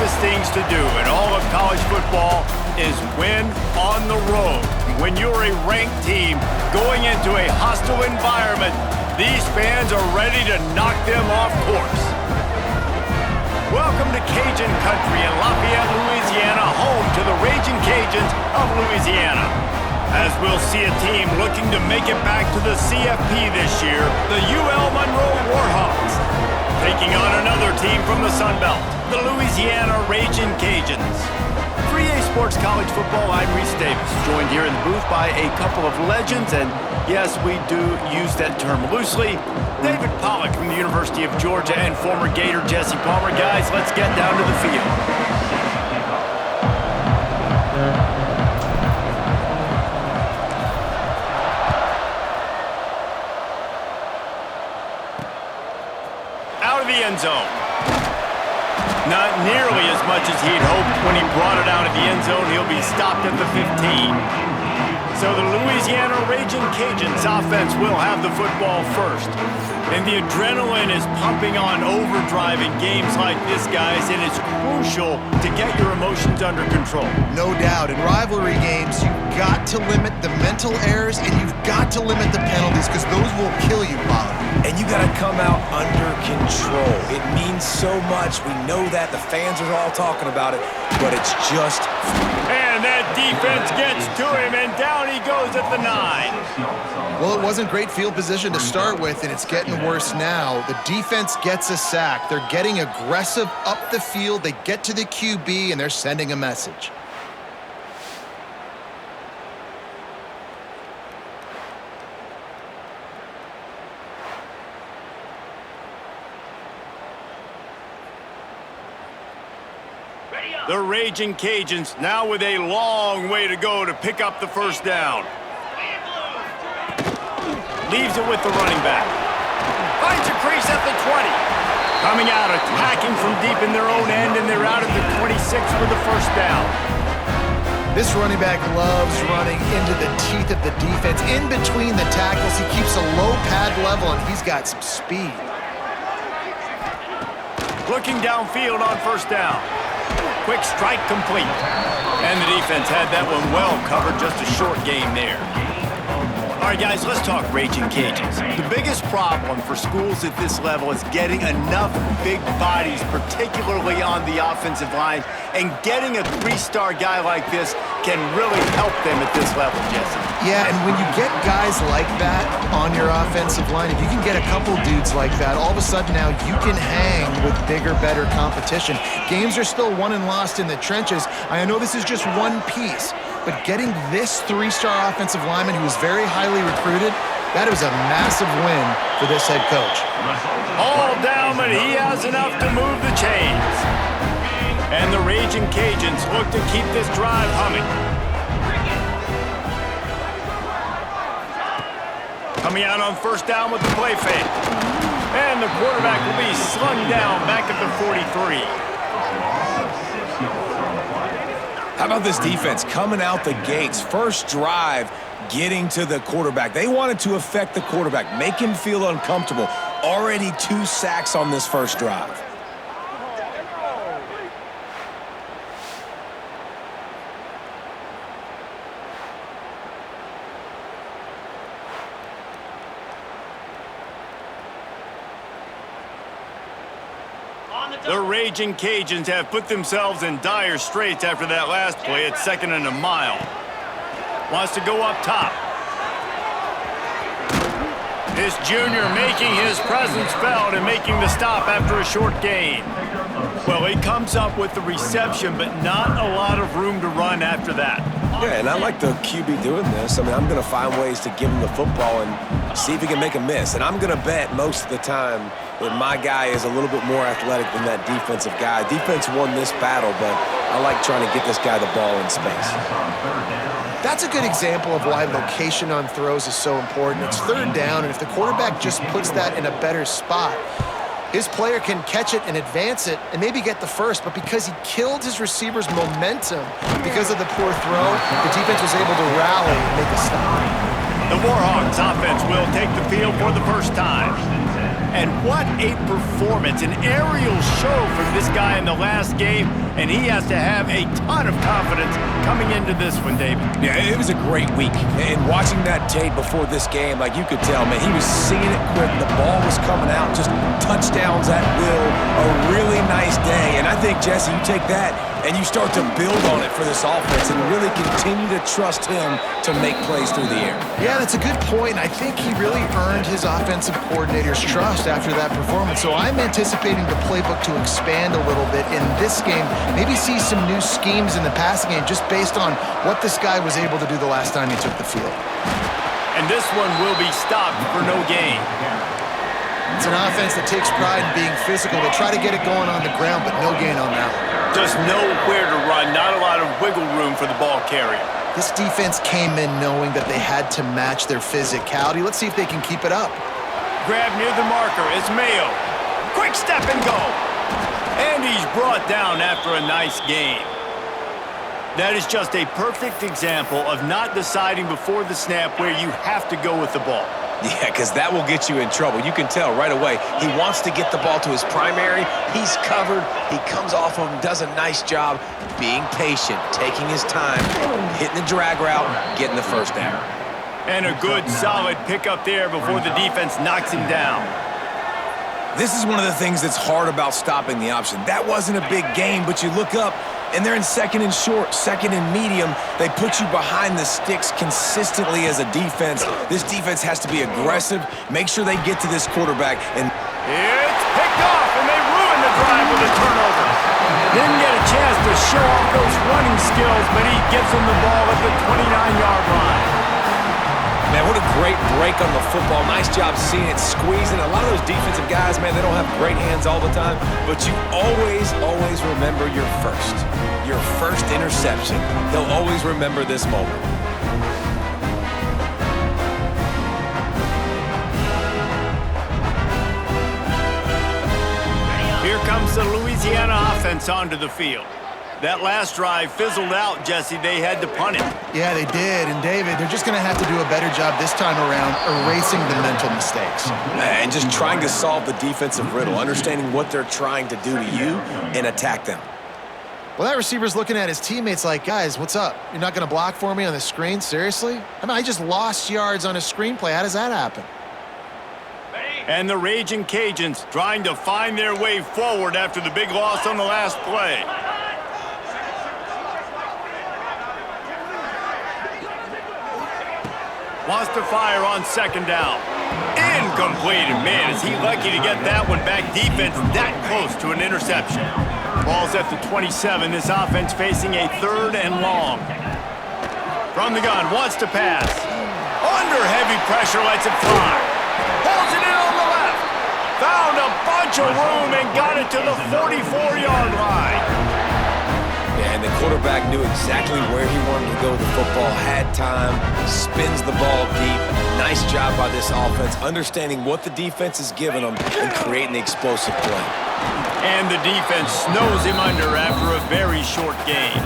toughest things to do in all of college football is win on the road. When you're a ranked team going into a hostile environment, these fans are ready to knock them off course. Welcome to Cajun Country in Lafayette, Louisiana, home to the Raging Cajuns of Louisiana. As we'll see a team looking to make it back to the CFP this year, the Monroe Warhawks, taking on another team from the Sun Belt, the Louisiana Raging Cajuns. 3A Sports College Football, I'm Reese Davis, joined here in the booth by a couple of legends, and yes, we do use that term loosely. David Pollock from the University of Georgia and former Gator Jesse Palmer. Guys, let's get down to the field. Out of the end zone. Not nearly as much as he'd hoped when he brought it out of the end zone. He'll be stopped at the 15. So the Louisiana Raging Cajuns offense will have the football first. And the adrenaline is pumping on overdrive in games like this, guys, and it's crucial to get your emotions under control. No doubt. In rivalry games, you've got to limit the mental errors and you've got to limit the penalties because those will kill you, Bob. And you got to come out under control. It means so much. We know that. The fans are all talking about it, but it's just... And that defense gets to him, and down he goes at the 9. Well, it wasn't great field position to start with, and it's getting worse now. The defense gets a sack. They're getting aggressive up the field. They get to the QB, and they're sending a message. The Raging Cajuns now with a long way to go to pick up the first down. Leaves it with the running back. Finds a crease at the 20. Coming out, attacking from deep in their own end, and they're out at the 26 for the first down. This running back loves running into the teeth of the defense. In between the tackles, he keeps a low pad level, and he's got some speed. Looking downfield on first down. Quick strike complete. And the defense had that one well covered, just a short gain there. All right, guys, let's talk Raging Cajuns. The biggest problem for schools at this level is getting enough big bodies, particularly on the offensive line, and getting a three-star guy like this can really help them at this level, Jesse. Yeah, and when you get guys like that on your offensive line, if you can get a couple dudes like that, all of a sudden now you can hang with bigger, better competition. Games are still won and lost in the trenches. I know this is just one piece, but getting this three-star offensive lineman who is very highly recruited, that is a massive win for this head coach. All down, but he has enough to move the chains. And the Raging Cajuns look to keep this drive humming. Coming out on first down with the play fake. And the quarterback will be slung down back at the 43. How about this defense coming out the gates? First drive, getting to the quarterback. They wanted to affect the quarterback, make him feel uncomfortable. Already 2 sacks on this first drive. The Raging Cajuns have put themselves in dire straits after that last play at 2nd and a mile. Wants to go up top. This junior making his presence felt and making the stop after a short gain. Well, he comes up with the reception, but not a lot of room to run after that. Yeah, and I like the QB doing this. I mean, I'm going to find ways to give him the football and see if he can make a miss. And I'm going to bet most of the time that my guy is a little bit more athletic than that defensive guy. Defense won this battle, but I like trying to get this guy the ball in space. That's a good example of why location on throws is so important. It's third down, and if the quarterback just puts that in a better spot, his player can catch it and advance it and maybe get the first, but because he killed his receiver's momentum because of the poor throw, the defense was able to rally and make a stop. The Warhawks offense will take the field for the first time. And what a performance, an aerial show from this guy in the last game. and he has to have a ton of confidence coming into this one, David. Yeah, it was a great week. And watching that tape before this game, like you could tell, man, he was seeing it quick. The ball was coming out, just touchdowns at will. A really nice day. And I think, Jesse, you take that and you start to build on it for this offense and really continue to trust him to make plays through the air. Yeah, that's a good point. I think he really earned his offensive coordinator's trust after that performance. So I'm anticipating the playbook to expand a little bit in this game. Maybe see some new schemes in the passing game just based on what this guy was able to do the last time he took the field. And this one will be stopped for no gain. It's an offense that takes pride in being physical. They try to get it going on the ground, but no gain on that one. Just nowhere to run, not a lot of wiggle room for the ball carrier. This defense came in knowing that they had to match their physicality. Let's see if they can keep it up. Grab near the marker, it's Mayo. Quick step and go. And he's brought down after a nice gain. That is just a perfect example of not deciding before the snap where you have to go with the ball. Yeah, because that will get you in trouble. You can tell right away. He wants to get the ball to his primary. He's covered. He comes off of him, does a nice job being patient, taking his time, hitting the drag route, getting the first down. And a good, solid pickup there before the defense knocks him down. This is one of the things that's hard about stopping the option. That wasn't a big game, but you look up, and they're in second and short, second and medium. They put you behind the sticks consistently as a defense. This defense has to be aggressive, make sure they get to this quarterback. And it's picked off, and they ruin the drive with a turnover. Didn't get a chance to show off those running skills, but he gives them the ball at the 29-yard line. Man, what a great break on the football. Nice job seeing it, squeezing. A lot of those defensive guys, man, they don't have great hands all the time, but you always remember your first interception. They'll always remember this moment. Here comes the Louisiana offense onto the field. That last drive fizzled out, Jesse. They had to punt it. Yeah, they did. And, David, they're just going to have to do a better job this time around erasing the mental mistakes. And just trying to solve the defensive riddle, understanding what they're trying to do to you and attack them. Well, that receiver's looking at his teammates like, guys, what's up? You're not going to block for me on the screen? Seriously? I mean, I just lost yards on a screenplay. How does that happen? And the Raging Cajuns trying to find their way forward after the big loss on the last play. Wants to fire on second down. Incomplete. And man, is he lucky to get that one back. Defense that close to an interception. Ball's at the 27. This offense facing a third and long. From the gun, wants to pass. Under heavy pressure, lets it fly. Pulls it in on the left. Found a bunch of room and got it to the 44-yard line. And the quarterback knew exactly where he wanted to go with the football, had time, spins the ball deep. Nice job by this offense, understanding what the defense is giving them and creating the explosive play. And the defense snows him under after a very short game.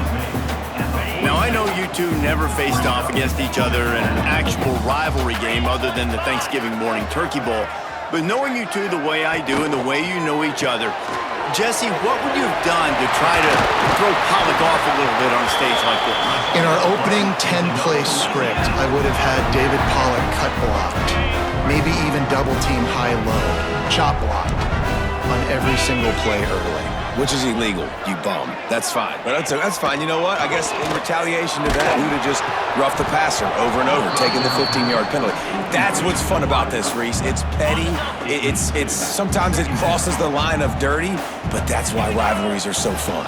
Now, I know you two never faced off against each other in an actual rivalry game other than the Thanksgiving morning Turkey Bowl. But knowing you two the way I do and the way you know each other, Jesse, what would you have done to try to throw Pollock off a little bit on a stage like this? In our opening 10-play script, I would have had David Pollock cut blocked, maybe even double-team high-low, chop blocked on every single play early. Which is illegal, you bum. That's fine. But that's fine. You know what? I guess in retaliation to that, we would have just roughed the passer over and over, taking the 15-yard penalty. That's what's fun about this, Reese. It's petty. It's sometimes it crosses the line of dirty, but that's why rivalries are so fun.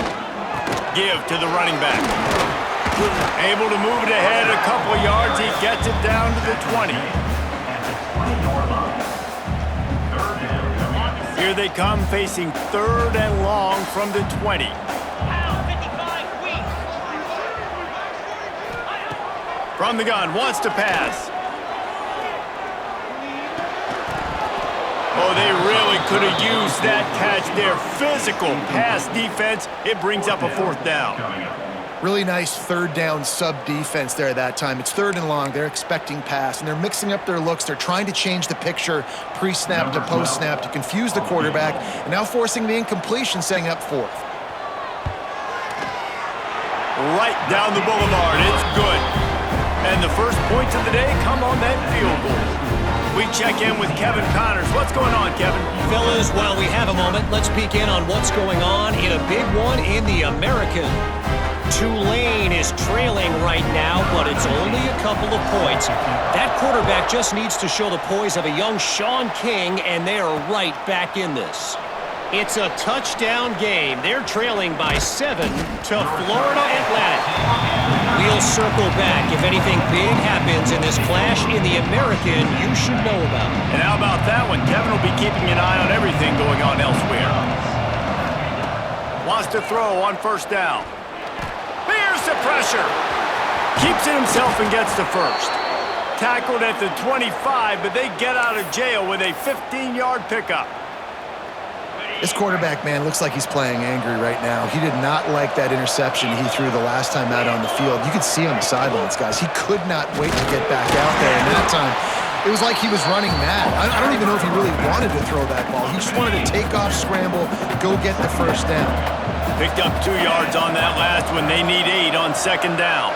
Give to the running back. Able to move it ahead a couple of yards. He gets it down to the 20. Here they come, facing third and long from the 20. From the gun, wants to pass. Oh, they really could have used that catch there. Physical pass defense. It brings up a fourth down. Really nice third down sub-defense there at that time. It's third and long. They're expecting pass, and they're mixing up their looks. They're trying to change the picture pre-snap to post-snap to confuse the quarterback, and now forcing the incompletion, setting up fourth. right down the boulevard. It's good. And the first points of the day come on that field goal. We check in with Kevin Connors. What's going on, Kevin? Fellas, while we have a moment, let's peek in on what's going on in a big one in the American. Tulane is trailing right now, but it's only a couple of points. That quarterback just needs to show the poise of a young Sean King, and they are right back in this. It's a touchdown game. They're trailing by 7 to Florida Atlantic. We'll circle back. If anything big happens in this clash in the American, you should know about it. And how about that one? Kevin will be keeping an eye on everything going on elsewhere. Wants to throw on first down. Here's the pressure. Keeps it himself and gets the first. Tackled at the 25, but they get out of jail with a 15-yard pickup. This quarterback, man, looks like he's playing angry right now. He did not like that interception he threw the last time out on the field. You could see on the sidelines, guys. He could not wait to get back out there. And that time, it was like he was running mad. I don't even know if he really wanted to throw that ball. He just wanted to take off, scramble, go get the first down. Picked up 2 yards on that last one. They need 8 on second down.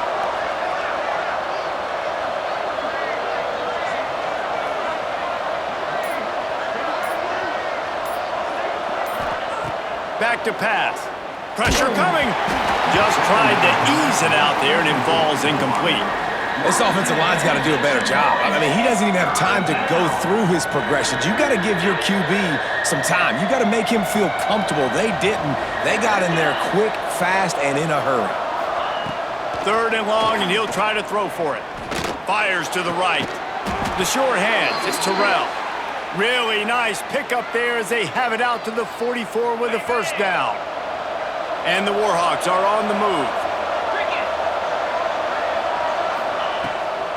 Back to pass. Pressure coming. Just tried to ease it out there, and it falls incomplete. This offensive line's got to do a better job. I mean, he doesn't even have time to go through his progressions. You got to give your QB some time. You got to make him feel comfortable. They didn't. They got in there quick, fast, and in a hurry. 3rd and long, and he'll try to throw for it. Fires to the right. The sure hands. It's Terrell. Really nice pickup there as they have it out to the 44 with a first down. And the Warhawks are on the move.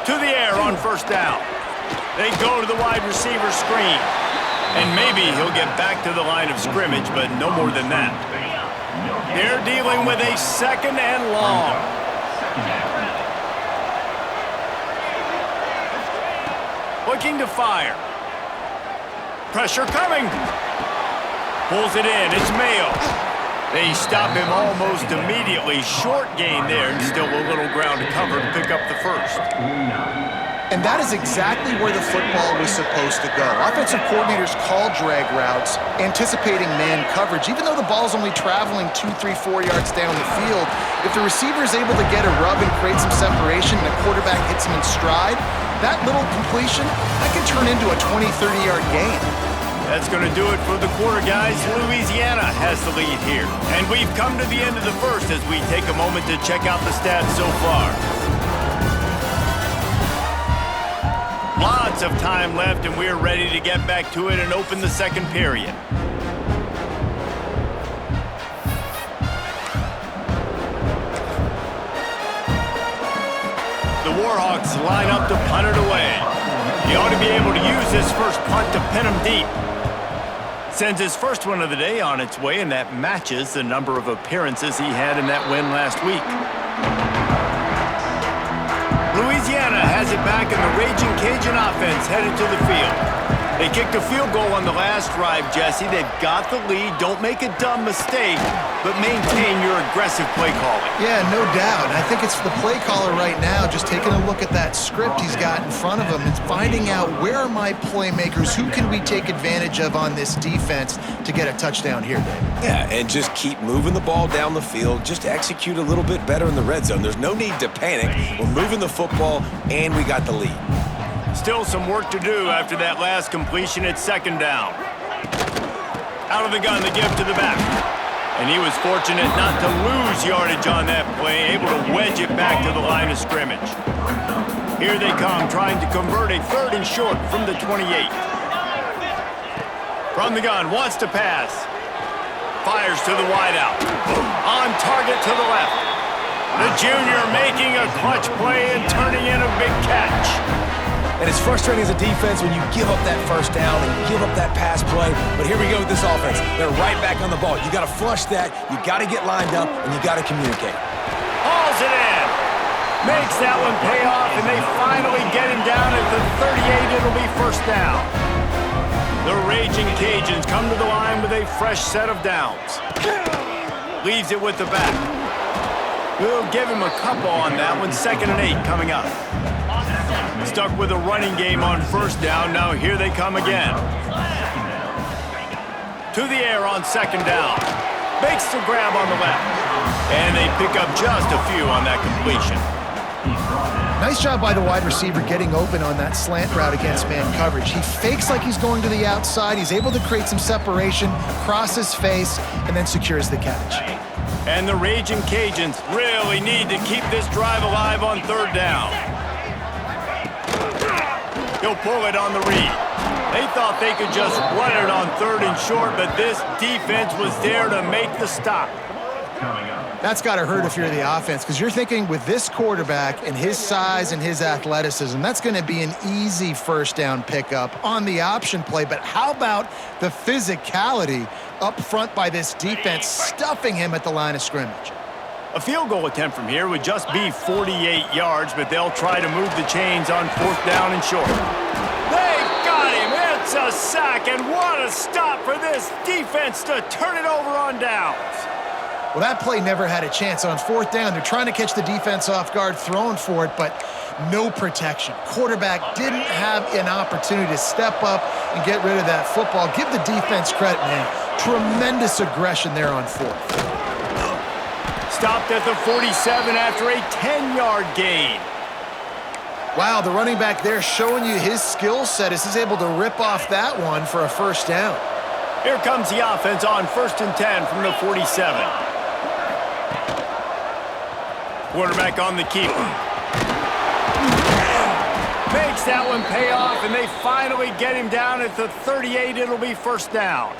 To the air on first down. They go to the wide receiver screen. And maybe he'll get back to the line of scrimmage, but no more than that. They're dealing with a 2nd and long. Looking to fire. Pressure coming. Pulls it in. It's Mayo. They stop him almost immediately. Short gain there, and still a little ground to cover to pick up the first. And that is exactly where the football was supposed to go. Offensive coordinators call drag routes, anticipating man coverage. Even though the ball's only traveling 2, 3, 4 yards down the field, if the receiver is able to get a rub and create some separation and the quarterback hits him in stride, that little completion, that can turn into a 20, 30-yard gain. That's going to do it for the quarter, guys. Louisiana has the lead here. And we've come to the end of the first as we take a moment to check out the stats so far. Lots of time left, and we're ready to get back to it and open the second period. The Warhawks line up to punt it away. He ought to be able to use this first punt to pin him deep. Sends his first one of the day on its way, and that matches the number of appearances he had in that win last week. Louisiana has it back, and the Raging Cajun offense headed to the field. They kicked a field goal on the last drive, Jesse. They've got the lead. Don't make a dumb mistake, but maintain your aggressive play calling. Yeah, no doubt. I think it's the play caller right now just taking a look at that script he's got in front of him and finding out where are my playmakers, who can we take advantage of on this defense to get a touchdown here, Dave. Yeah, and just keep moving the ball down the field. Just execute a little bit better in the red zone. There's no need to panic. We're moving the football, and we got the lead. Still some work to do after that last completion at second down. Out of the gun, the give to the back. And he was fortunate not to lose yardage on that play, able to wedge it back to the line of scrimmage. Here they come, trying to convert a 3rd and short from the 28. From the gun, wants to pass. Fires to the wideout. On target to the left. The junior making a clutch play and turning in a big catch. And it's frustrating as a defense when you give up that first down and give up that pass play. But here we go with this offense. They're right back on the ball. You got to flush that. You got to get lined up, and you got to communicate. Hauls it in. Makes that one pay off, and they finally get him down at the 38. It'll be first down. The Raging Cajuns come to the line with a fresh set of downs. Leaves it with the back. We'll give him a couple on that one. 2nd and 8 coming up. Stuck with a running game on 1st down. Now here they come again. To the air on 2nd down. Makes the grab on the left. And they pick up just a few on that completion. Nice job by the wide receiver getting open on that slant route against man coverage. He fakes like he's going to the outside. He's able to create some separation, cross his face, and then secures the catch. And the Raging Cajuns really need to keep this drive alive on 3rd down. He'll pull it on the read. They thought they could just run it on 3rd and short, but this defense was there to make the stop. That's got to hurt if you're the offense, because you're thinking with this quarterback and his size and his athleticism, that's going to be an easy 1st down pickup on the option play. But how about the physicality up front by this defense, stuffing him at the line of scrimmage? A field goal attempt from here would just be 48 yards, but they'll try to move the chains on 4th down and short. They've got him. It's a sack, and what a stop for this defense to turn it over on downs. Well, that play never had a chance. On 4th down, they're trying to catch the defense off guard, throwing for it, but no protection. Quarterback didn't have an opportunity to step up and get rid of that football. Give the defense credit, man. Tremendous aggression there on 4th. Stopped at the 47 after a 10-yard gain. Wow, the running back there showing you his skill set as he's able to rip off that one for a 1st down. Here comes the offense on 1st and 10 from the 47. Quarterback on the keeper. Makes that one pay off, and they finally get him down at the 38. It'll be 1st down.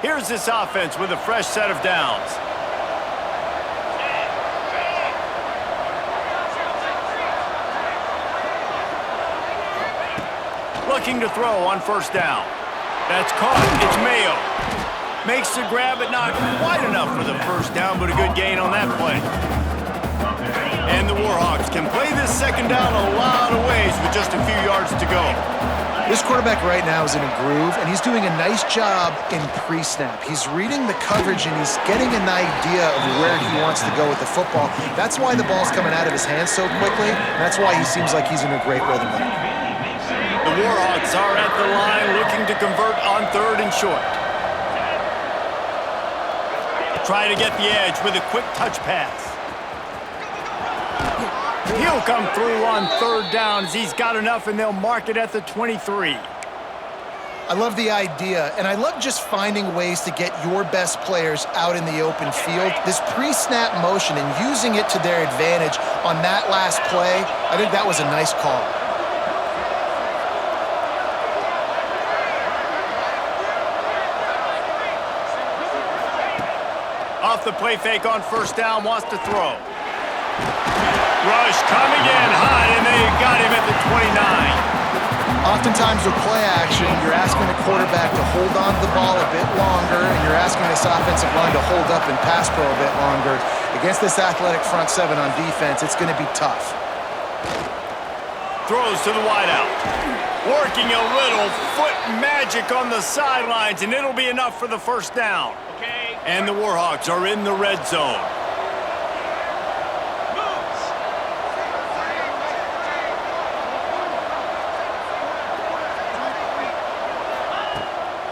Here's this offense with a fresh set of downs. Looking to throw on 1st down. That's caught. It's Mayo. Makes the grab, but not quite enough for the 1st down, but a good gain on that play. And the Warhawks can play this 2nd down a lot of ways with just a few yards to go. This quarterback right now is in a groove, and he's doing a nice job in pre-snap. He's reading the coverage, and he's getting an idea of where he wants to go with the football. That's why the ball's coming out of his hands so quickly, and that's why he seems like he's in a great rhythm. The Warhawks are at the line looking to convert on 3rd and short. Try to get the edge with a quick touch pass. He'll come through on 3rd down as he's got enough, and they'll mark it at the 23. I love the idea, and I love just finding ways to get your best players out in the open field. This pre-snap motion and using it to their advantage on that last play, I think that was a nice call. Off the play fake on 1st down, wants to throw. Rush coming in hot, and they got him at the 29. Oftentimes with play action, you're asking the quarterback to hold on to the ball a bit longer, and you're asking this offensive line to hold up and pass pro a bit longer. Against this athletic front 7 on defense, it's going to be tough. Throws to the wideout. Working a little foot magic on the sidelines, and it'll be enough for the 1st down. And the Warhawks are in the red zone.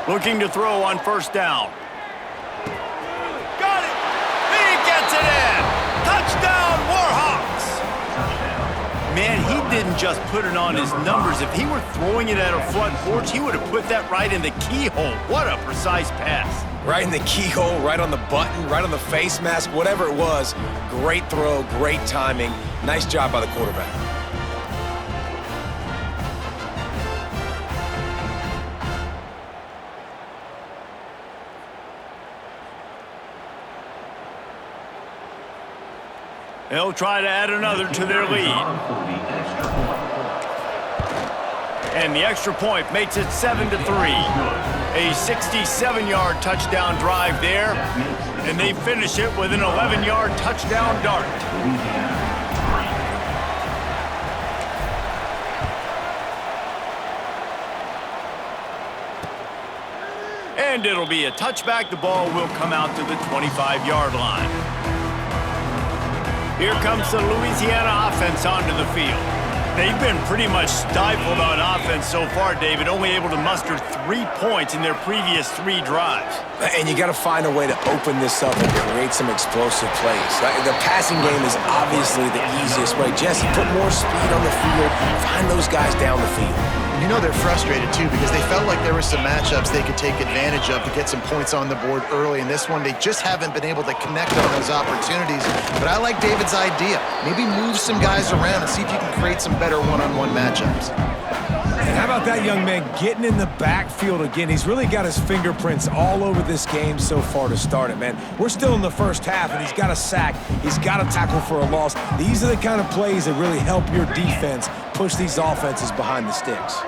Looking to throw on 1st down. Got it! He gets it in! Touchdown, Warhawks! Man, he didn't just put it on his numbers. If he were throwing it at a front porch, he would have put that right in the keyhole. What a precise pass. Right in the keyhole, right on the button, right on the face mask, whatever it was. Great throw, great timing. Nice job by the quarterback. They'll try to add another to their lead. And the extra point makes it 7-3. A 67-yard touchdown drive there, and they finish it with an 11-yard touchdown dart. And it'll be a touchback. The ball will come out to the 25-yard line. Here comes the Louisiana offense onto the field. They've been pretty much stifled on offense so far, David, only able to muster 3 points in their previous 3 drives. And you got to find a way to open this up and create some explosive plays. The passing game is obviously the easiest way. Jesse, put more speed on the field. Find those guys down the field. You know they're frustrated, too, because they felt like there were some matchups they could take advantage of to get some points on the board early. In this one, they just haven't been able to connect on those opportunities. But I like David's idea. Maybe move some guys around and see if you can create some better one-on-one matchups. And how about that young man getting in the backfield again? He's really got his fingerprints all over this game so far to start it, man. We're still in the first half, and he's got a sack. He's got a tackle for a loss. These are the kind of plays that really help your defense push these offenses behind the sticks.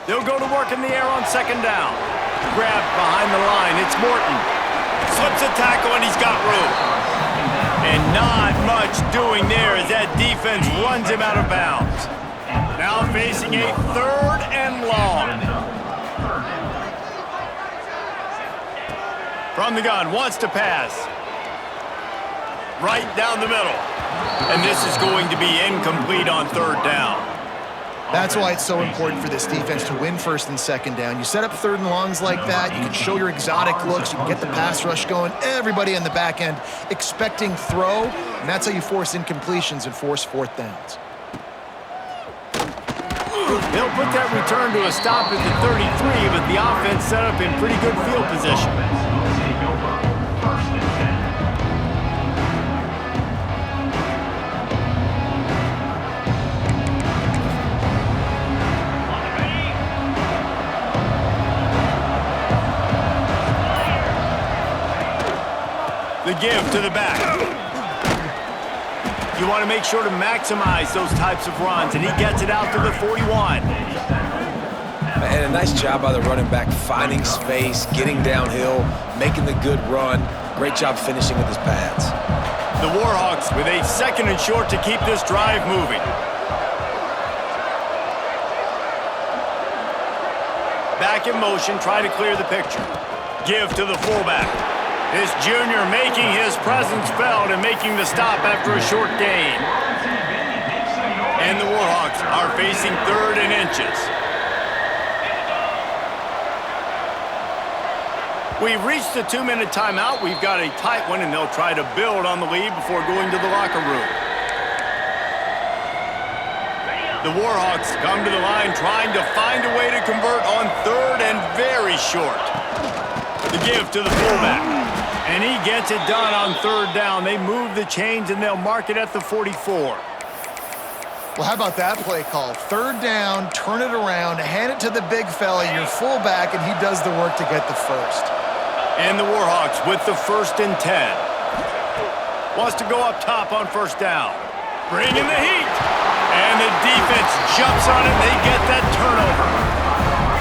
They'll go to work in the air on 2nd down. Grab behind the line. It's Morton. Slips a tackle, and he's got room. And not much doing there as that defense runs him out of bounds. Now facing a 3rd and long. From the gun, wants to pass. Right down the middle. And this is going to be incomplete on 3rd down. That's why it's so important for this defense to win 1st and 2nd down. You set up 3rd and longs like that, you can show your exotic looks, you can get the pass rush going, everybody in the back end expecting throw, and that's how you force incompletions and force 4th downs. They'll put that return to a stop at the 33, but the offense set up in pretty good field position. The give to the back. You want to make sure to maximize those types of runs, and he gets it out to the 41. And a nice job by the running back, finding space, getting downhill, making the good run. Great job finishing with his pads. The Warhawks with a 2nd and short to keep this drive moving. Back in motion, try to clear the picture. Give to the fullback. This junior making his presence felt and making the stop after a short gain. And the Warhawks are facing 3rd and inches. We've reached the 2-minute timeout. We've got a tight one, and they'll try to build on the lead before going to the locker room. The Warhawks come to the line trying to find a way to convert on 3rd and very short. The give to the fullback. And he gets it done on 3rd down. They move the chains, and they'll mark it at the 44. Well, how about that play call? 3rd down, turn it around, hand it to the big fella, your fullback, and he does the work to get the 1st. And the Warhawks with the 1st and 10. Wants to go up top on 1st down. Bring in the heat. And the defense jumps on it. They get that turnover.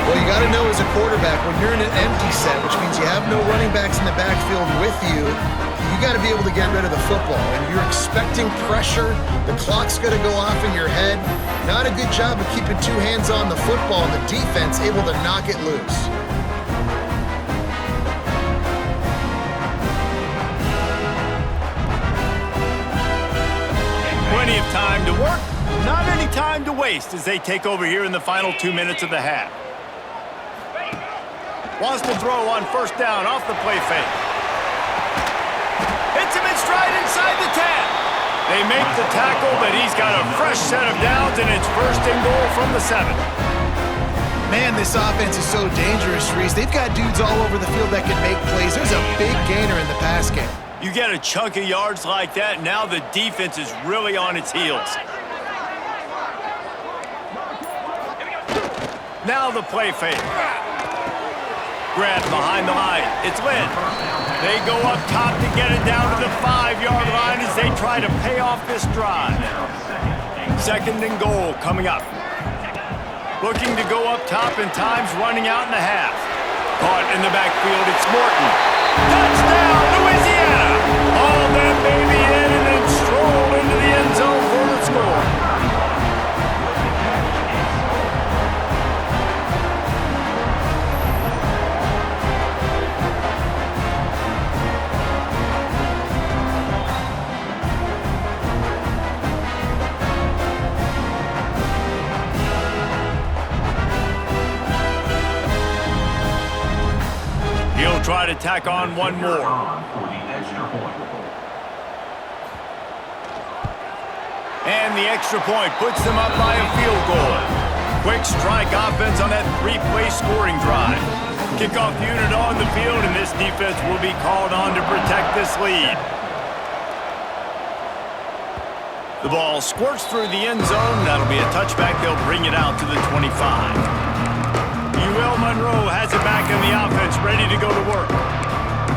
Well, you got to know as a quarterback, when you're in an empty set, which means you have no running backs in the backfield with you, you got to be able to get rid of the football. And you're expecting pressure. The clock's going to go off in your head. Not a good job of keeping 2 hands on the football, and the defense able to knock it loose. Plenty of time to work, not any time to waste as they take over here in the final 2 minutes of the half. Wants to throw on 1st down off the play fake. Hits him in stride inside the 10. They make the tackle, but he's got a fresh set of downs, and it's 1st and goal from the 7. Man, this offense is so dangerous, Reese. They've got dudes all over the field that can make plays. There's a big gainer in the pass game. You get a chunk of yards like that, now the defense is really on its heels. Now the play fake. Grab behind the line. It's Lynn. They go up top to get it down to the 5-yard line as they try to pay off this drive. 2nd and goal coming up. Looking to go up top, and time's running out in the half. Caught in the backfield, it's Morton. Touchdown, Louisiana! Haul that baby in and then stroll into the end zone for the score. try to tack on one more. And the extra point puts them up by a field goal. Quick strike offense on that three-play scoring drive. Kickoff unit on the field, and this defense will be called on to protect this lead. The ball squirts through the end zone. That'll be a touchback. They'll bring it out to the 25. Monroe has it back in the offense, ready to go to work.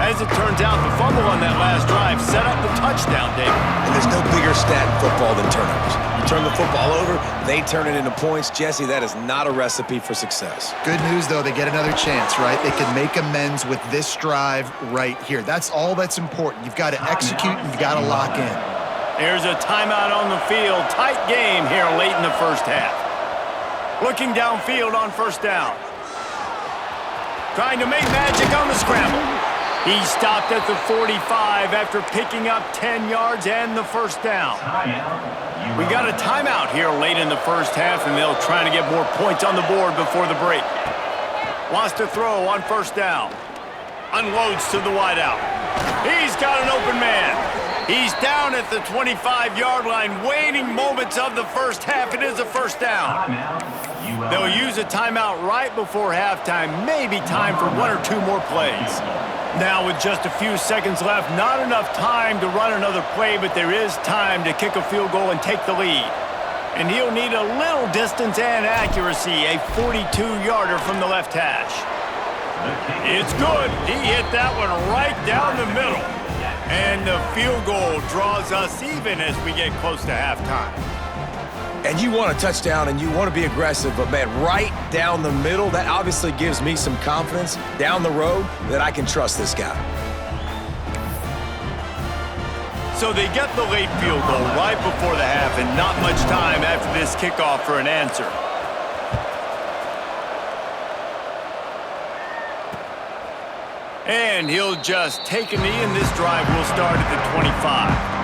As it turns out, the fumble on that last drive set up the touchdown, David. And there's no bigger stat in football than turnovers. You turn the football over, they turn it into points. Jesse, that is not a recipe for success. Good news, though, they get another chance, right? They can make amends with this drive right here. That's all that's important. You've got to execute and you've got to lock in. There's a timeout on the field. Tight game here late in the first half. Looking downfield on first down. Trying to make magic on the scramble. He stopped at the 45 after picking up 10 yards and the first down. We got a timeout here late in the first half, and they'll try to get more points on the board before the break. Wants to throw on first down. Unloads to the wideout. He's got an open man. He's down at the 25-yard line, waiting moments of the first half. It is a first down. They'll use a timeout right before halftime, maybe time for one or two more plays. Now with just a few seconds left, not enough time to run another play, but there is time to kick a field goal and take the lead. And he'll need a little distance and accuracy, a 42-yarder from the left hash. It's good. He hit that one right down the middle. And the field goal draws us even as we get close to halftime. And you want a touchdown and you want to be aggressive, but man, right down the middle, that obviously gives me some confidence down the road that I can trust this guy. So they get the late field goal right before the half and not much time after this kickoff for an answer. And he'll just take a knee, and this drive will start at the 25.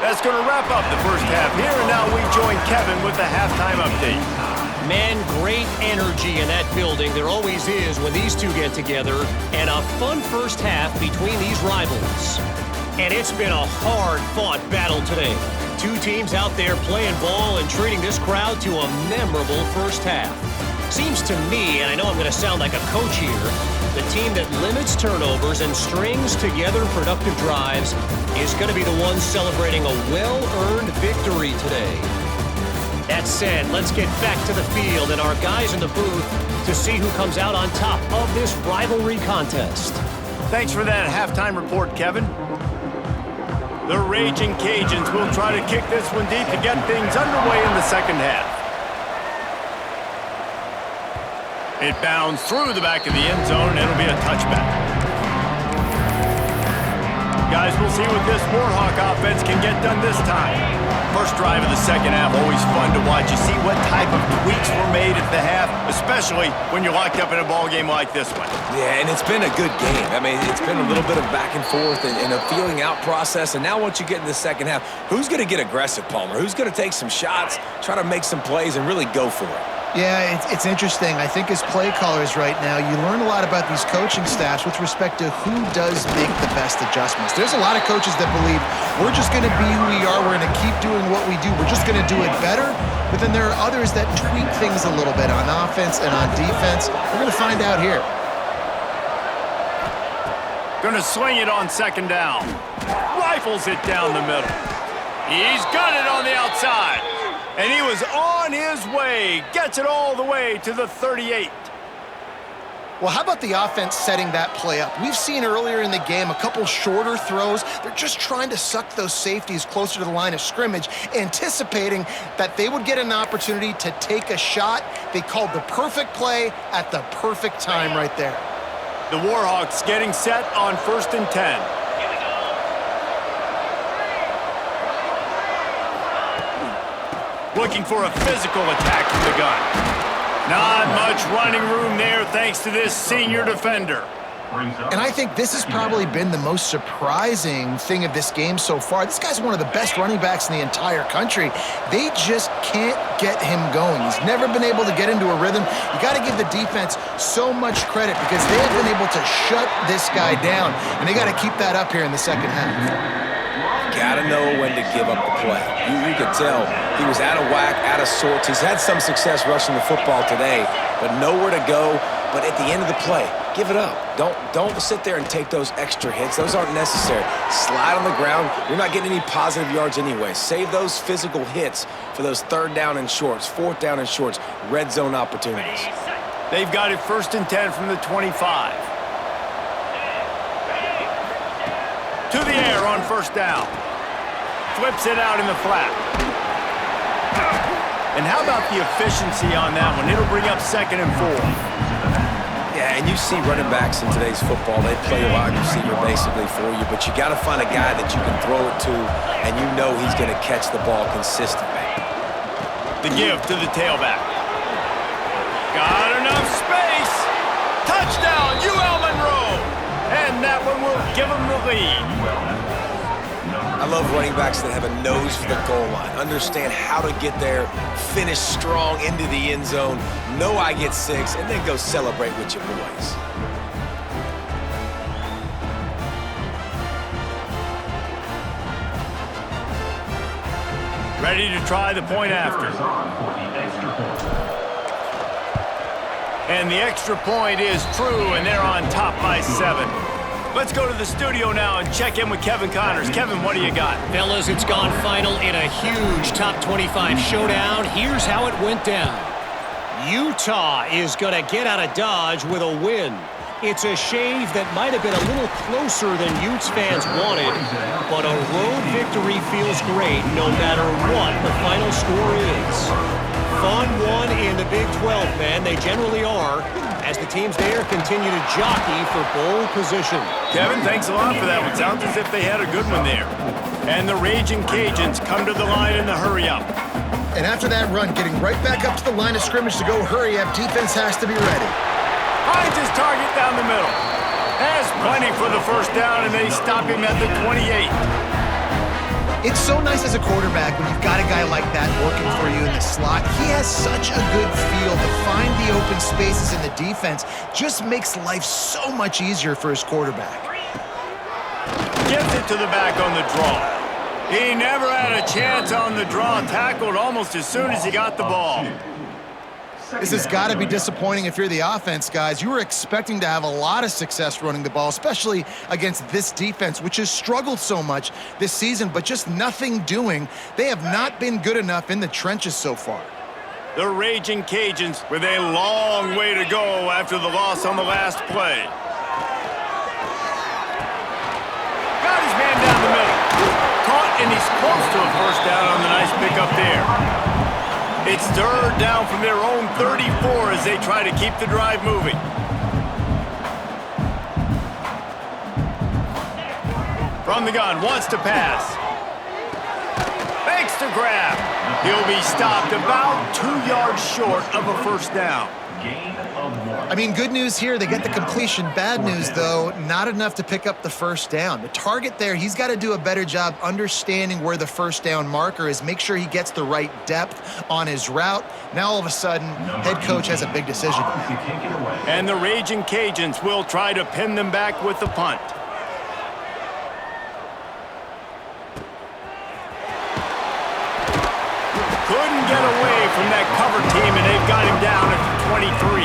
That's going to wrap up the first half here, and now we join Kevin with the halftime update. Man, great energy in that building. There always is when these two get together, and a fun first half between these rivals. And it's been a hard-fought battle today. Two teams out there playing ball and treating this crowd to a memorable first half. Seems to me, and I know I'm going to sound like a coach here, the team that limits turnovers and strings together productive drives is going to be the one celebrating a well-earned victory today. That said, let's get back to the field and our guys in the booth to see who comes out on top of this rivalry contest. Thanks for that halftime report, Kevin. The Raging Cajuns will try to kick this one deep to get things underway in the second half. It bounds through the back of the end zone, and it'll be a touchback. Guys, we'll see what this Warhawk offense can get done this time. First drive of the second half, always fun to watch. You see what type of tweaks were made at the half, especially when you're locked up in a ball game like this one. Yeah, and it's been a good game. I mean, it's been a little bit of back and forth and a feeling out process. And now once you get in the second half, who's going to get aggressive, Palmer? Who's going to take some shots, try to make some plays, and really go for it? Yeah, it's interesting. I think as play callers right now, you learn a lot about these coaching staffs with respect to who does make the best adjustments. There's a lot of coaches that believe we're just going to be who we are. We're going to keep doing what we do. We're just going to do it better. But then there are others that tweak things a little bit on offense and on defense. We're going to find out here. Going to swing it on second down. Rifles it down the middle. He's got it on the outside. And he was on his way. Gets it all the way to the 38. Well, how about the offense setting that play up? We've seen earlier in the game a couple shorter throws. They're just trying to suck those safeties closer to the line of scrimmage, anticipating that they would get an opportunity to take a shot. They called the perfect play at the perfect time right there. The Warhawks getting set on 1st and 10. Looking for a physical attack from the gun. Not much running room there thanks to this senior defender. And I think this has probably been the most surprising thing of this game so far. This guy's one of the best running backs in the entire country. They just can't get him going. He's never been able to get into a rhythm. You got to give the defense so much credit because they have been able to shut this guy down, and they got to keep that up here in the second half. Gotta know when to give up the play. You could tell he was out of whack, out of sorts. He's had some success rushing the football today, but nowhere to go. But at the end of the play, give it up. Don't sit there and take those extra hits. Those aren't necessary. Slide on the ground. You're not getting any positive yards anyway. Save those physical hits for those third down and shorts, fourth down and shorts, red zone opportunities. They've got it 1st and 10 from the 25. To the air on 1st down. Flips it out in the flat. And how about the efficiency on that one? It'll bring up 2nd and 4. Yeah, and you see running backs in today's football, they play a wide receiver basically for you, but you got to find a guy that you can throw it to, and you know he's going to catch the ball consistently. The give to the tailback. Got enough space. Touchdown, UL Monroe. And that one will give them the lead. I love running backs that have a nose for the goal line, understand how to get there, finish strong into the end zone, know I get 6, and then go celebrate with your boys. Ready to try the point after. And the extra point is true, and they're on top by 7. Let's go to the studio now and check in with Kevin Connors. Kevin, what do you got? Fellas, it's gone final in a huge top 25 showdown. Here's how it went down. Utah is going to get out of Dodge with a win. It's a shave that might have been a little closer than Utes fans wanted, but a road victory feels great no matter what the final score is. Fun one in the Big 12, man. They generally are, as the teams there continue to jockey for bowl position. Kevin, thanks a lot for that one. Sounds as if they had a good one there. And the Raging Cajuns come to the line in the hurry-up. And after that run, getting right back up to the line of scrimmage to go hurry up, defense has to be ready. Finds his target down the middle. Has plenty for the 1st down, and they stop him at the 28. It's so nice as a quarterback when you've got a guy like that working for you in the slot. He has such a good feel to find the open spaces in the defense. Just makes life so much easier for his quarterback. Gives it to the back on the draw. He never had a chance on the draw. Tackled almost as soon as he got the ball. This has got to be disappointing if you're the offense, guys. You were expecting to have a lot of success running the ball, especially against this defense, which has struggled so much this season, but just nothing doing. They have not been good enough in the trenches so far. The Raging Cajuns with a long way to go after the loss on the last play. Got his man down the middle. Caught, and he's close to a 1st down on the nice pickup there. It's 3rd down from their own 34 as they try to keep the drive moving. From the gun, wants to pass. Makes the grab. He'll be stopped about 2 yards short of a 1st down. I mean, good news here, they get the completion. Bad news, though, not enough to pick up the 1st down. The target there, he's got to do a better job understanding where the 1st down marker is, make sure he gets the right depth on his route. Now, all of a sudden, head coach has a big decision. And the Raging Cajuns will try to pin them back with the punt. Couldn't get away from that cover team, and they've got him down at the 23.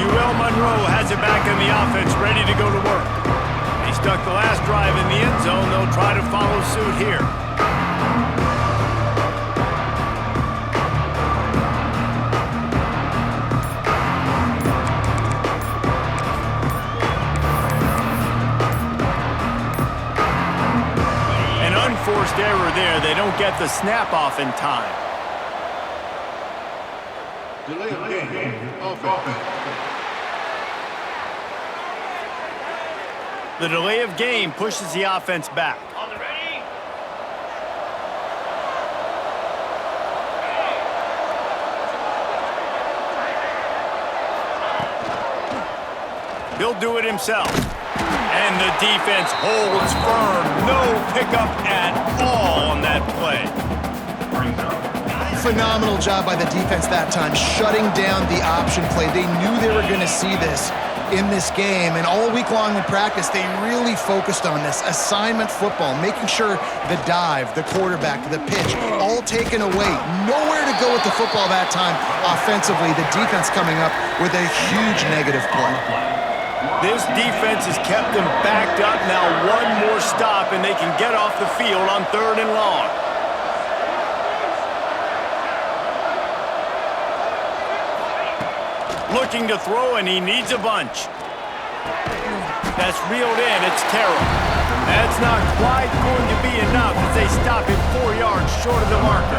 UL Monroe has it back in the offense, ready to go to work. They stuck the last drive in the end zone. They'll try to follow suit here. An unforced error there. They don't get the snap off in time. Delay of game, offense. The delay of game pushes the offense back. He'll do it himself. And the defense holds firm. No pickup at all on that play. Phenomenal job by the defense that time, shutting down the option play. They knew they were going to see this in this game, and all week long in practice, they really focused on this assignment football, making sure the dive, the quarterback, the pitch, all taken away. Nowhere to go with the football that time offensively. The defense coming up with a huge negative play. This defense has kept them backed up. Now one more stop, and they can get off the field on 3rd and long. Looking to throw, and he needs a bunch. That's reeled in. It's Terrell. That's not quite going to be enough as they stop him 4 yards short of the marker.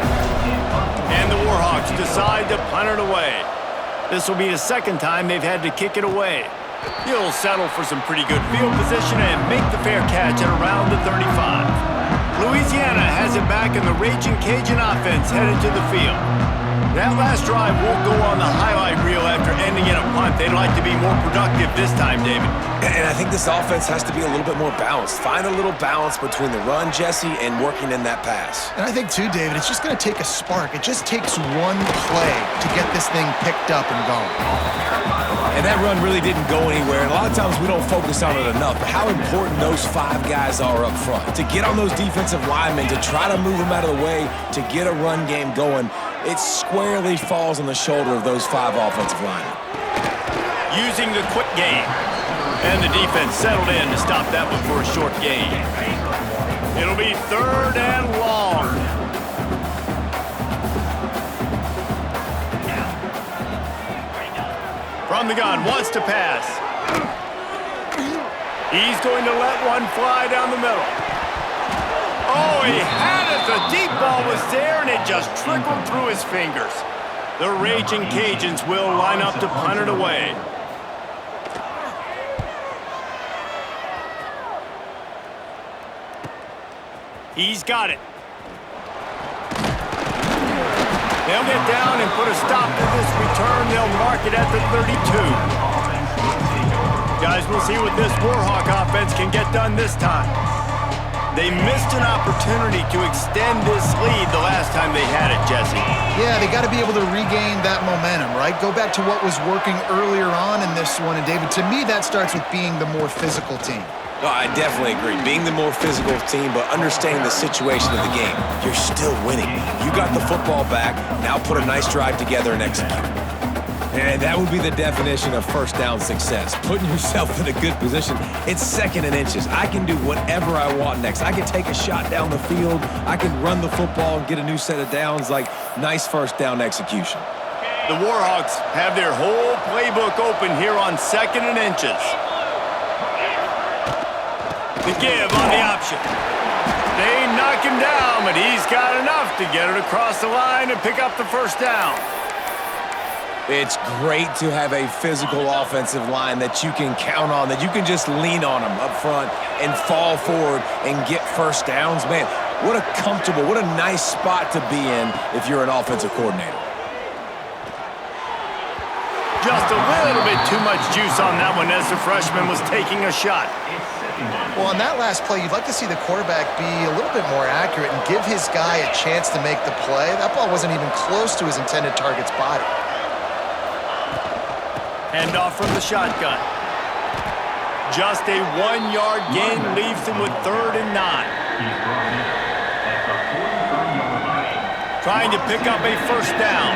And the Warhawks decide to punt it away. This will be the second time they've had to kick it away. He'll settle for some pretty good field position and make the fair catch at around the 35. Louisiana has it back, and the Raging Cajun offense headed to the field. That last drive won't go on the highlight reel after ending in a punt. They'd like to be more productive this time, David. And I think this offense has to be a little bit more balanced. Find a little balance between the run, Jesse, and working in that pass. And I think, too, David, it's just going to take a spark. It just takes one play to get this thing picked up and going. And that run really didn't go anywhere. And a lot of times we don't focus on it enough. But how important those 5 guys are up front. To get on those defensive linemen, to try to move them out of the way, to get a run game going, it squarely falls on the shoulder of those 5 offensive linemen. Using the quick game. And the defense settled in to stop that one for a short gain. It'll be 3rd and long. From the gun, wants to pass. He's going to let one fly down the middle. Oh, he had it. The deep ball was there, and it just trickled through his fingers. The Raging Cajuns will line up to punt it away. He's got it. They'll get down and put a stop to this return. They'll mark it at the 32. Guys, we'll see what this Warhawk offense can get done this time. They missed an opportunity to extend this lead the last time they had it, Jesse. Yeah, they got to be able to regain that momentum, right? Go back to what was working earlier on in this one. And, David, to me, that starts with being the more physical team. Well, I definitely agree. Being the more physical team, but understanding the situation of the game. You're still winning. You got the football back. Now put a nice drive together and execute. And that would be the definition of first down success. Putting yourself in a good position. It's 2nd and inches. I can do whatever I want next. I can take a shot down the field. I can run the football and get a new set of downs. Like, nice first down execution. The Warhawks have their whole playbook open here on 2nd and inches. The give on the option. They knock him down, but he's got enough to get it across the line and pick up the first down. It's great to have a physical offensive line that you can count on, that you can just lean on them up front and fall forward and get first downs. Man, what a comfortable, what a nice spot to be in if you're an offensive coordinator. Just a little bit too much juice on that one as the freshman was taking a shot. Well, on that last play, you'd like to see the quarterback be a little bit more accurate and give his guy a chance to make the play. That ball wasn't even close to his intended target's body. Handoff from the shotgun. Just a 1-yard gain leaves him with 3rd and 9. Trying to pick up a first down.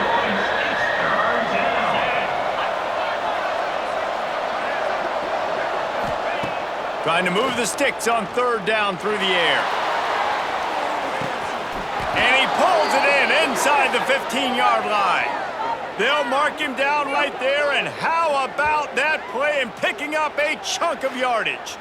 Trying to move the sticks on 3rd down through the air. And he pulls it in inside the 15-yard line. They'll mark him down right there, and how about that play and picking up a chunk of yardage?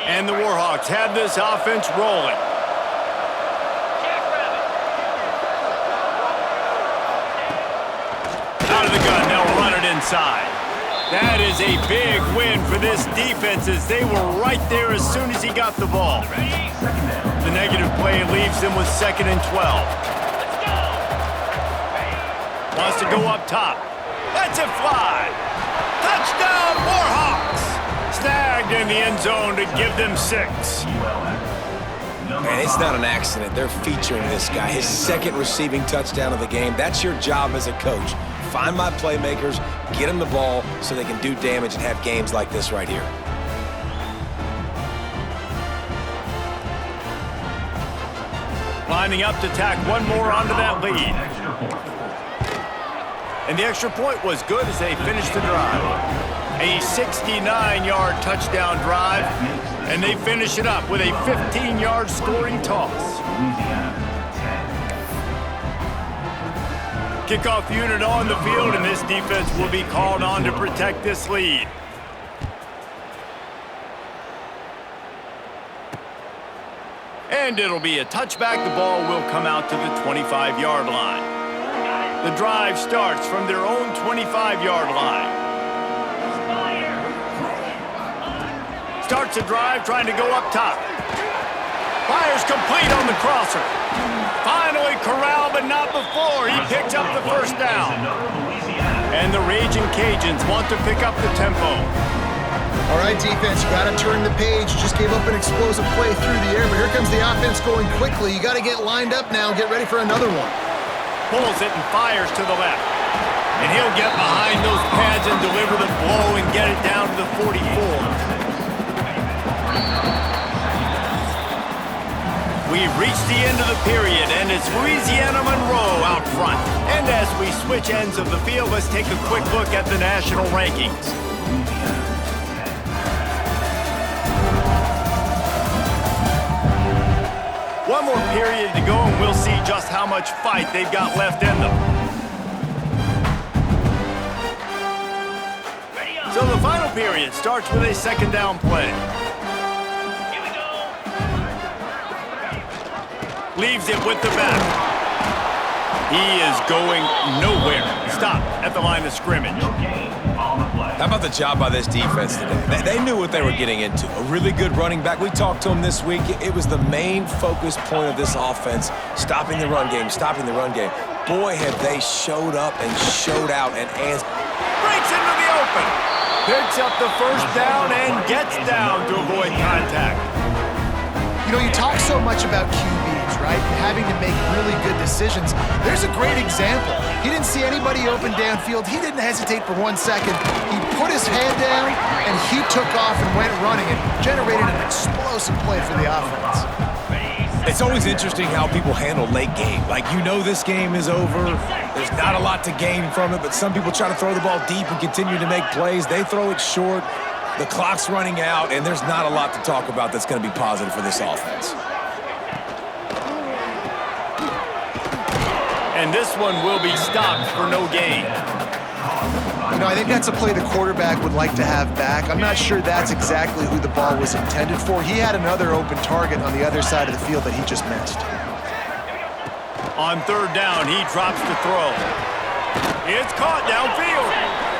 And And the Warhawks have this offense rolling. Out of the gun, they'll run it inside. That is a big win for this defense as they were right there as soon as he got the ball. The negative play leaves them with 2nd and 12. Wants to go up top. Lets it fly. Touchdown, Warhawks! Snagged in the end zone to give them 6. Man, it's not an accident. They're featuring this guy. His 2nd receiving touchdown of the game. That's your job as a coach. Find my playmakers, get them the ball so they can do damage and have games like this right here. Lining up to tack one more onto that lead. And the extra point was good as they finished the drive. A 69-yard touchdown drive, and they finish it up with a 15-yard scoring toss. Kickoff unit on the field, and this defense will be called on to protect this lead. And it'll be a touchback. The ball will come out to the 25-yard line. The drive starts from their own 25-yard line. Starts the drive, trying to go up top. Fires complete on the crosser. Finally corralled, but not before. He picks up the first down. And the Raging Cajuns want to pick up the tempo. All right, defense, you got to turn the page. You just gave up an explosive play through the air, but here comes the offense going quickly. You got to get lined up now and get ready for another one. Pulls it and fires to the left. And he'll get behind those pads and deliver the blow and get it down to the 44. We've reached the end of the period, and it's Louisiana Monroe out front. And as we switch ends of the field, let's take a quick look at the national rankings. One more period to go, and we'll see just how much fight they've got left in them. So the final period starts with a 2nd down play. Leaves it with the back. He is going nowhere. Stop at the line of scrimmage. How about the job by this defense today? They knew what they were getting into. A really good running back. We talked to him this week. It was the main focus point of this offense, stopping the run game, stopping the run game. Boy, have they showed up and showed out and answered. Breaks into the open. Picks up the first down and gets down to avoid contact. You know, you talk so much about QBs, right? And having to make really good decisions. There's a great example. He didn't see anybody open downfield. He didn't hesitate for 1 second. He put his head down, and he took off and went running and generated an explosive play for the offense. It's always interesting how people handle late game. Like, you know this game is over. There's not a lot to gain from it, but some people try to throw the ball deep and continue to make plays. They throw it short. The clock's running out, and there's not a lot to talk about that's going to be positive for this offense. And this one will be stopped for no gain. You know, I think that's a play the quarterback would like to have back. I'm not sure that's exactly who the ball was intended for. He had another open target on the other side of the field that he just missed. On 3rd down, he drops the throw. It's caught downfield.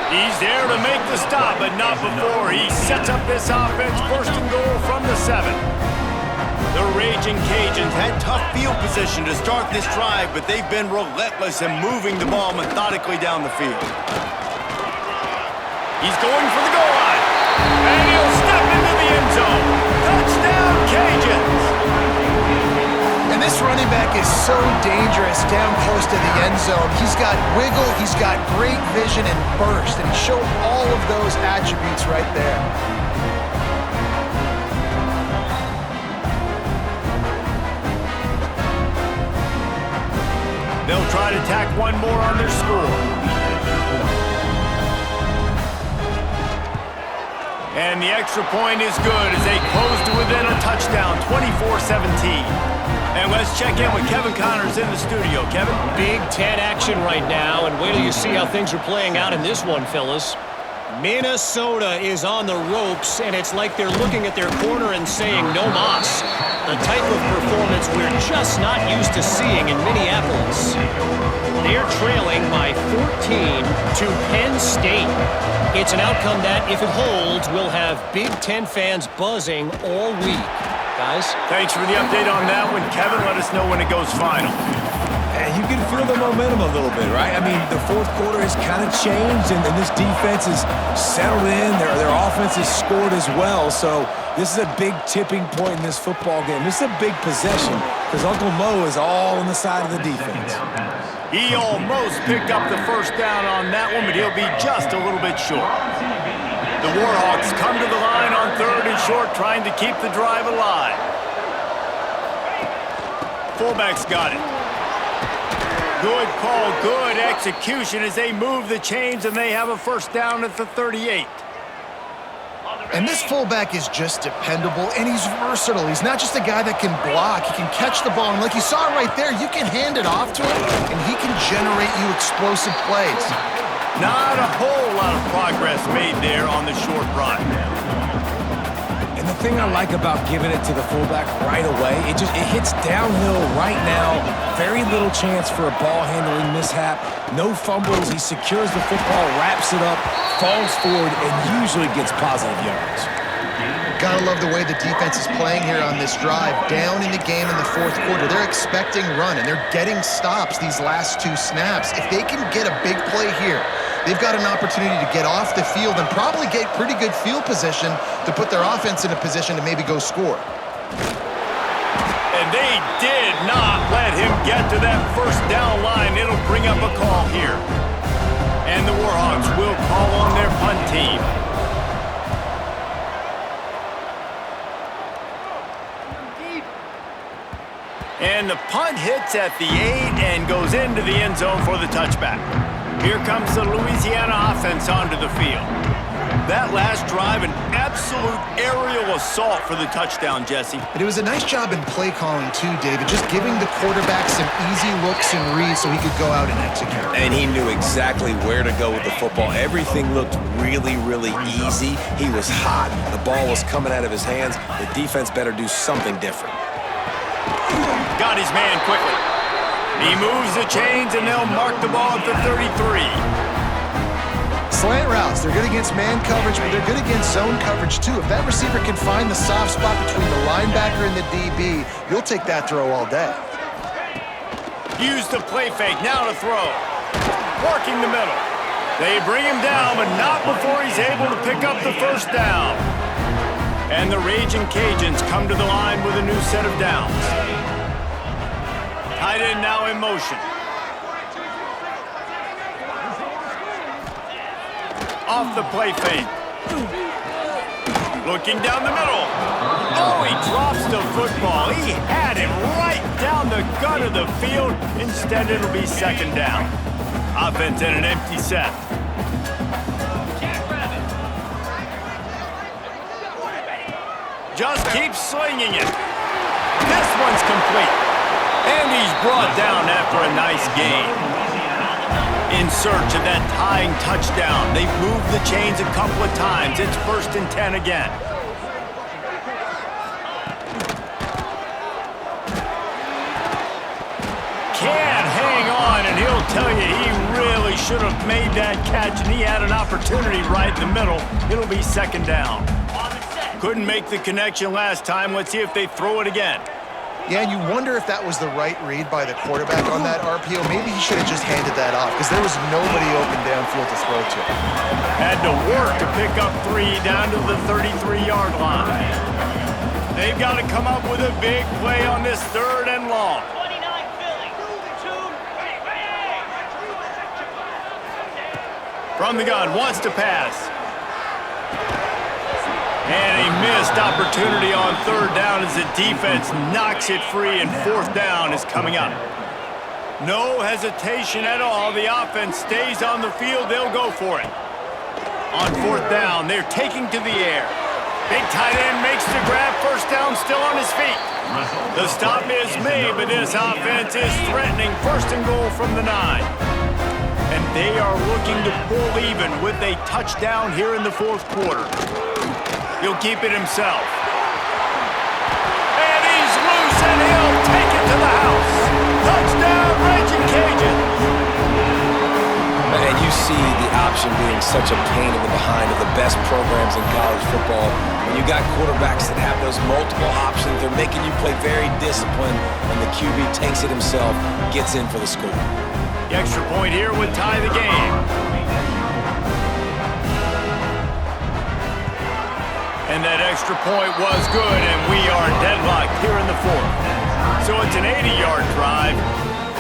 He's there to make the stop, but not before he sets up this offense 1st and goal from the 7. The Raging Cajuns had tough field position to start this drive, but they've been relentless in moving the ball methodically down the field. He's going for the goal line, and he'll step into the end zone. Touchdown, Cajuns! And this running back is so dangerous down close to the end zone. He's got wiggle, he's got great vision and burst, and he showed all of those attributes right there. They'll try to tack one more on their score. And the extra point is good as they close to within a touchdown, 24-17. And let's check in with Kevin Connors in the studio. Kevin? Big Ten action right now, and wait till you see how things are playing out in this one, fellas. Minnesota is on the ropes, and it's like they're looking at their corner and saying, no mas. The type of performance we're just not used to seeing in Minneapolis. They're trailing by 14 to Penn State. It's an outcome that, if it holds, will have Big Ten fans buzzing all week. Guys? Thanks for the update on that one, Kevin. Let us know when it goes final. And you can feel the momentum a little bit, right? I mean, the fourth quarter has kind of changed, and this defense is settled in. Their offense has scored as well. So this is a big tipping point in this football game. This is a big possession because Uncle Mo is all on the side of the defense. He almost picked up the first down on that one, but he'll be just a little bit short. The Warhawks come to the line on 3rd and short, trying to keep the drive alive. Fullback's got it. Good call, good execution as they move the chains, and they have a first down at the 38. And this fullback is just dependable, and he's versatile. He's not just a guy that can block. He can catch the ball, and like you saw right there, you can hand it off to him, and he can generate you explosive plays. Not a whole lot of progress made there on the short run. And the thing I like about giving it to the fullback right away, it hits downhill right now. Very little chance for a ball handling mishap. No fumbles. He secures the football, wraps it up, falls forward, and usually gets positive yards. Gotta love the way the defense is playing here on this drive. Down in the game in the fourth quarter. They're expecting run, and they're getting stops these last 2 snaps. If they can get a big play here, they've got an opportunity to get off the field and probably get pretty good field position to put their offense in a position to maybe go score. And they did not let him get to that first down line. It'll bring up a call here. And the Warhawks will call on their punt team. And the punt hits at the 8 and goes into the end zone for the touchback. Here comes the Louisiana offense onto the field. That last drive, an absolute aerial assault for the touchdown, Jesse. But it was a nice job in play calling too, David, just giving the quarterback some easy looks and reads so he could go out and execute. And he knew exactly where to go with the football. Everything looked really, really easy. He was hot. The ball was coming out of his hands. The defense better do something different. Got his man quickly. He moves the chains, and they'll mark the ball at the 33. Slant routes, they're good against man coverage, but they're good against zone coverage too. If that receiver can find the soft spot between the linebacker and the DB, you'll take that throw all day. Use the play fake, now to throw. Working the middle. They bring him down, but not before he's able to pick up the first down. And the Raging Cajuns come to the line with a new set of downs. Tight end now in motion. Off the play fake. Looking down the middle. Oh, he drops the football. He had him right down the gut of the field. Instead, it'll be second down. Offense in an empty set. Just keep slinging it. This one's complete. And he's brought down after a nice gain. In search of that tying touchdown. They've moved the chains a couple of times. It's 1st and 10 again. Can't hang on, and he'll tell you he really should have made that catch, and he had an opportunity right in the middle. It'll be second down. Couldn't make the connection last time. Let's see if they throw it again. Yeah, and you wonder if that was the right read by the quarterback on that RPO. Maybe he should have just handed that off because there was nobody open downfield to throw to. Had to work to pick up 3 down to the 33-yard line. They've got to come up with a big play on this 3rd and long. From the gun, wants to pass. And a missed opportunity on 3rd down as the defense knocks it free, and 4th down is coming up. No hesitation at all. The offense stays on the field. They'll go for it. On 4th down, they're taking to the air. Big tight end makes the grab. First down, still on his feet. The stop is made, but this offense is threatening. 1st and goal from the 9. and they are looking to pull even with a touchdown here in the fourth quarter. He'll keep it himself. And he's loose, and he'll take it to the house. Touchdown, Raging Cajuns. And you see the option being such a pain in the behind of the best programs in college football. When you got quarterbacks that have those multiple options, they're making you play very disciplined, and the QB takes it himself, gets in for the score. The extra point here would tie the game. And that extra point was good, and we are deadlocked here in the fourth. So it's an 80-yard drive,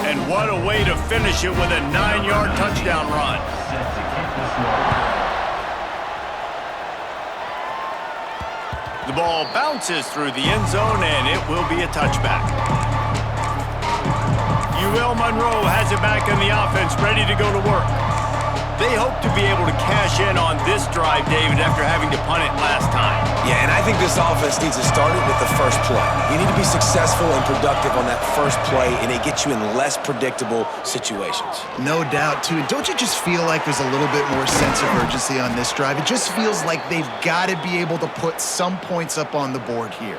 and what a way to finish it with a 9-yard touchdown run. The ball bounces through the end zone, and it will be a touchback. Monroe has it back in the offense, ready to go to work. They hope to be able to cash in on this drive, David, after having to punt it last time. Yeah, and I think this offense needs to start it with the first play. You need to be successful and productive on that first play, and it gets you in less predictable situations. No doubt, too. Don't you just feel like there's a little bit more sense of urgency on this drive? It just feels like they've got to be able to put some points up on the board here.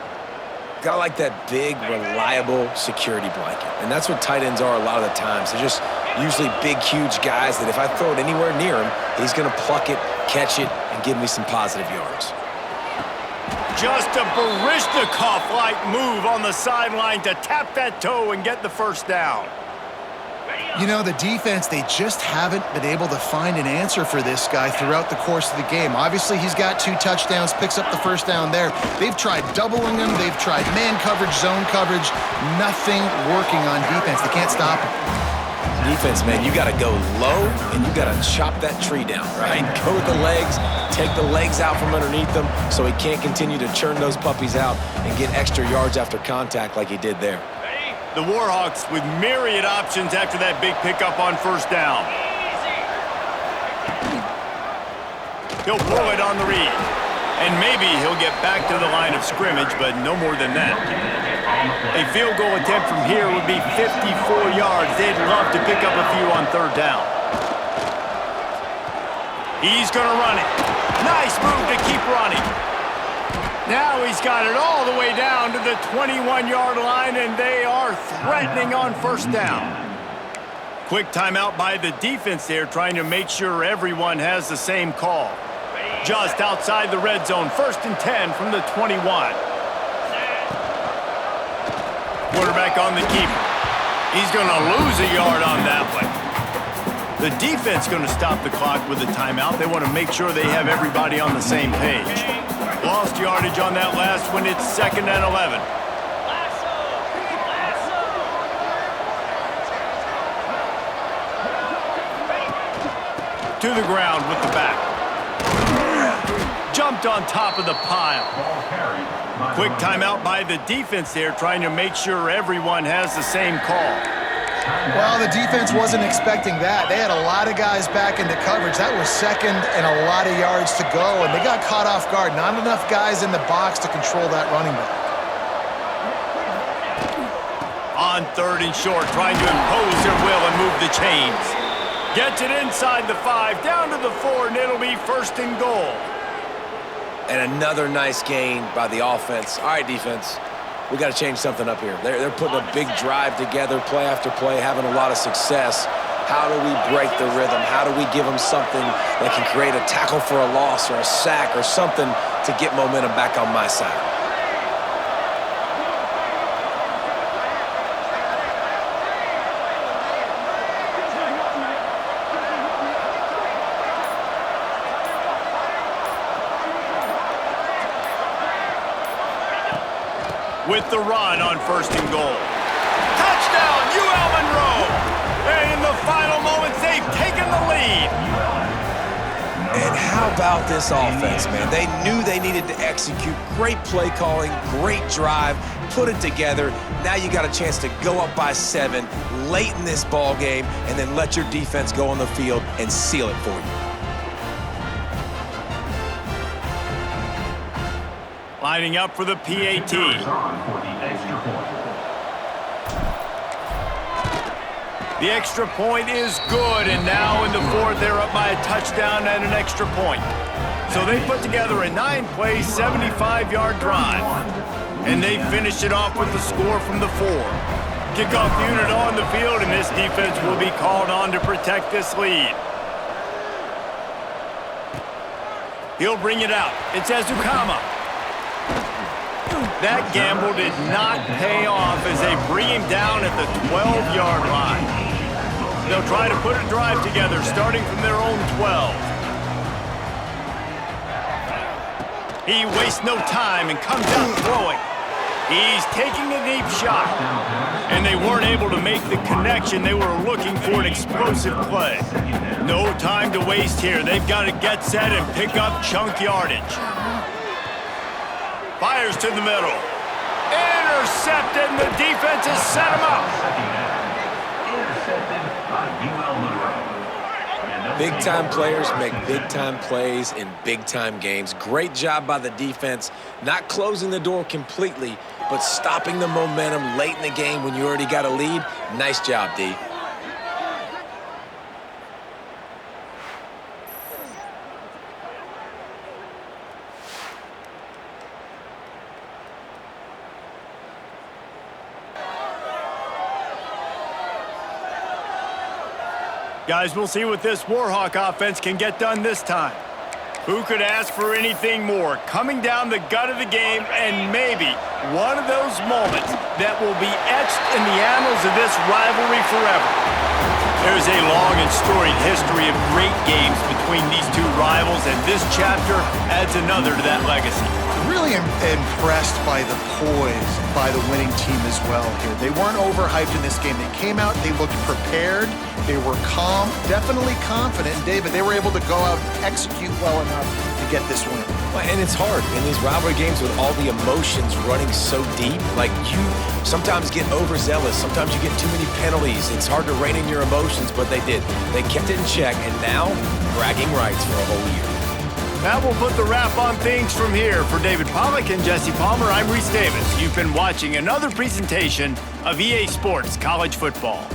Got like that big, reliable security blanket. And that's what tight ends are a lot of the times. They're just usually big, huge guys that if I throw it anywhere near him, he's going to pluck it, catch it, and give me some positive yards. Just a Baryshnikov-like move on the sideline to tap that toe and get the first down. You know, the defense, they just haven't been able to find an answer for this guy throughout the course of the game. Obviously, he's got 2 touchdowns, picks up the first down there. They've tried doubling him. They've tried man coverage, zone coverage. Nothing working on defense. They can't stop him. Defense, man, you got to go low, and you got to chop that tree down, right? Go with the legs, take the legs out from underneath them so he can't continue to churn those puppies out and get extra yards after contact like he did there. The Warhawks with myriad options after that big pickup on first down. He'll pull it on the read. And maybe he'll get back to the line of scrimmage, but no more than that. A field goal attempt from here would be 54 yards. They'd love to pick up a few on third down. He's going to run it. Nice move to keep running. Now he's got it all the way down to the 21-yard line, and they are threatening on first down. Quick timeout by the defense there, trying to make sure everyone has the same call. Just outside the red zone, 1st and 10 from the 21. Quarterback on the keeper. He's going to lose a yard on that one. The defense going to stop the clock with a timeout. They want to make sure they have everybody on the same page. Lost yardage on that last one. It's 2nd and 11. To the ground with the back. Jumped on top of the pile. Quick timeout by the defense there, trying to make sure everyone has the same call. Well, the defense wasn't expecting that. They had a lot of guys back into coverage. That was 2nd and a lot of yards to go, and they got caught off guard. Not enough guys in the box to control that running back. On 3rd and short, trying to impose their will and move the chains. Gets it inside the 5, down to the 4, and it'll be 1st and goal. And another nice gain by the offense. All right, defense. We got to change something up here. They're putting a big drive together, play after play, having a lot of success. How do we break the rhythm? How do we give them something that can create a tackle for a loss or a sack or something to get momentum back on my side? With the run on 1st and goal. Touchdown, Monroe! And in the final moments, they've taken the lead. And how about this offense, man? They knew they needed to execute. Great play calling, great drive, put it together. Now you got a chance to go up by 7 late in this ball game and then let your defense go on the field and seal it for you. Lining up for the PAT. The extra point is good, and now in the fourth, they're up by a touchdown and an extra point. So they put together a 9-play, 75-yard drive, and they finish it off with the score from the 4. Kickoff unit on the field, and this defense will be called on to protect this lead. He'll bring it out. It's Ezukama. That gamble did not pay off as they bring him down at the 12-yard line. They'll try to put a drive together starting from their own 12. He wastes no time and comes out throwing. He's taking a deep shot. And they weren't able to make the connection. They were looking for an explosive play. No time to waste here. They've got to get set and pick up chunk yardage. Fires to the middle. Intercepted, and the defense has set him up. Intercepted by Monroe. Big-time players make big-time plays in big-time games. Great job by the defense, not closing the door completely, but stopping the momentum late in the game when you already got a lead. Nice job, D. Guys, we'll see what this Warhawk offense can get done this time. Who could ask for anything more? Coming down the gut of the game, and maybe one of those moments that will be etched in the annals of this rivalry forever. There's a long and storied history of great games between these two rivals, and this chapter adds another to that legacy. Really impressed by the poise by the winning team as well here. They weren't overhyped in this game. They came out, they looked prepared, they were calm, definitely confident. And David, they were able to go out and execute well enough to get this win. Well, and it's hard in these rivalry games with all the emotions running so deep. Like, you sometimes get overzealous. Sometimes you get too many penalties. It's hard to rein in your emotions, but they did. They kept it in check, and now bragging rights for a whole year. That will put the wrap on things from here. For David Pollack and Jesse Palmer, I'm Reese Davis. You've been watching another presentation of EA Sports College Football.